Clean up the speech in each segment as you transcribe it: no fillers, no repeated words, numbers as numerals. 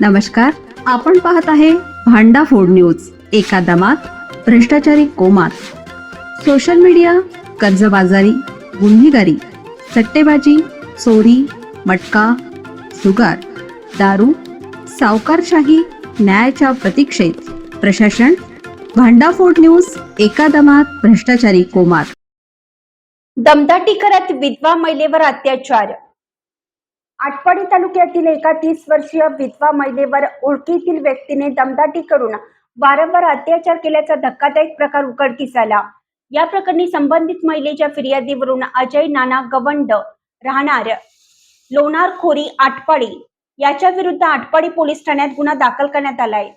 नमस्कार, आपण पाहत आहे भांडाफोड न्यूज. एका दमात भ्रष्टाचारी कोमात. सोशल मीडिया, कर्जबाजारी, गुन्हेगारी, सट्टेबाजी, चोरी, मटका, जुगार, दारू, सावकारशाही, न्यायाच्या प्रतीक्षेत प्रशासन. भांडाफोड न्यूज. एका दमात भ्रष्टाचारी कोमात. दमदाटी करत विधवा महिलेवर अत्याचार. आटपाडी तालुक्यातील एका 30 वर्षीय विधवा महिलेवर ओळखीतील व्यक्तीने दमदाटी करून वारंवार अत्याचार केल्याचा धक्कादायक प्रकार उघडकीस आला. या प्रकरणी संबंधित महिलेच्या फिर्यादीवरून अजय नाना गवंड राहणार लोणार खोरी आटपाडी याच्या विरुद्ध आटपाडी पोलीस ठाण्यात गुन्हा दाखल करण्यात आलाय.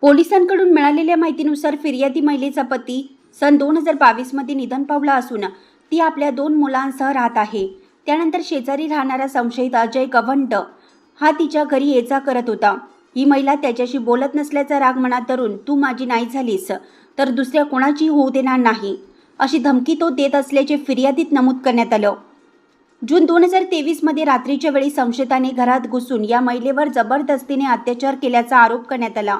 पोलिसांकडून मिळालेल्या माहितीनुसार फिर्यादी महिलेचा पती सन 2022 मध्ये निधन पावला असून ती आपल्या 2 मुलांसह राहत आहे. त्यानंतर शेजारी राहणारा संशयित अजय गवंड हा तिच्या घरी ये-जा करत होता. ही महिला त्याच्याशी बोलत नसल्याचा राग मनात धरून तू माझी नाही झालीस तर दुसऱ्या कोणाची होऊ देणार नाही अशी धमकी तो देत असल्याचे फिर्यादीत नमूद करण्यात आलं. जून 2023 मध्ये रात्रीच्या वेळी संशयिताने घरात घुसून या महिलेवर जबरदस्तीने अत्याचार केल्याचा आरोप करण्यात आला.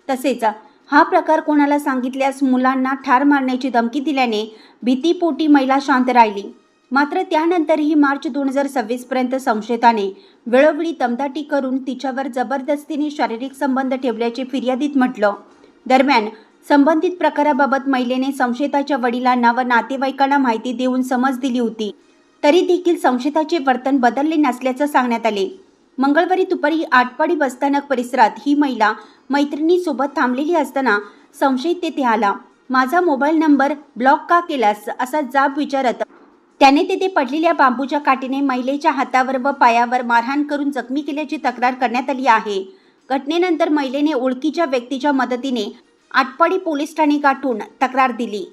तसेच हा प्रकार कोणाला सांगितल्यास मुलांना ठार मारण्याची धमकी दिल्याने भीतीपोटी महिला शांत राहिली. मात्र त्यानंतरही मार्च 2026 पर्यंत संशयिताने वेळोवेळी दमदाटी करून तिच्यावर जबरदस्तीने शारीरिक संबंध ठेवल्याचे फिर्यादीत म्हटलं. दरम्यान संबंधित प्रकाराबाबत महिलेने संशयिताच्या वडिलांना व नातेवाईकांना माहिती देऊन समज दिली होती. तरी देखील संशयिताचे वर्तन बदलले नसल्याचं सांगण्यात आले. मंगळवारी दुपारी आटपाडी बसस्थानक परिसरात ही महिला मैत्रिणीसोबत थांबलेली असताना संशयित तेथे आला. माझा मोबाईल नंबर ब्लॉक का केलास असा जाब विचारत त्याने तेथे पडलेल्या बांबूच्या काठीने महिलेच्या हातावर व पायावर मारहाण करून जखमी केल्याची तक्रार करण्यात आली आहे. घटनेनंतर महिलेने ओळखीच्या व्यक्तीच्या मदतीने आटपाडी पोलीस ठाणे गाठून तक्रार दिली.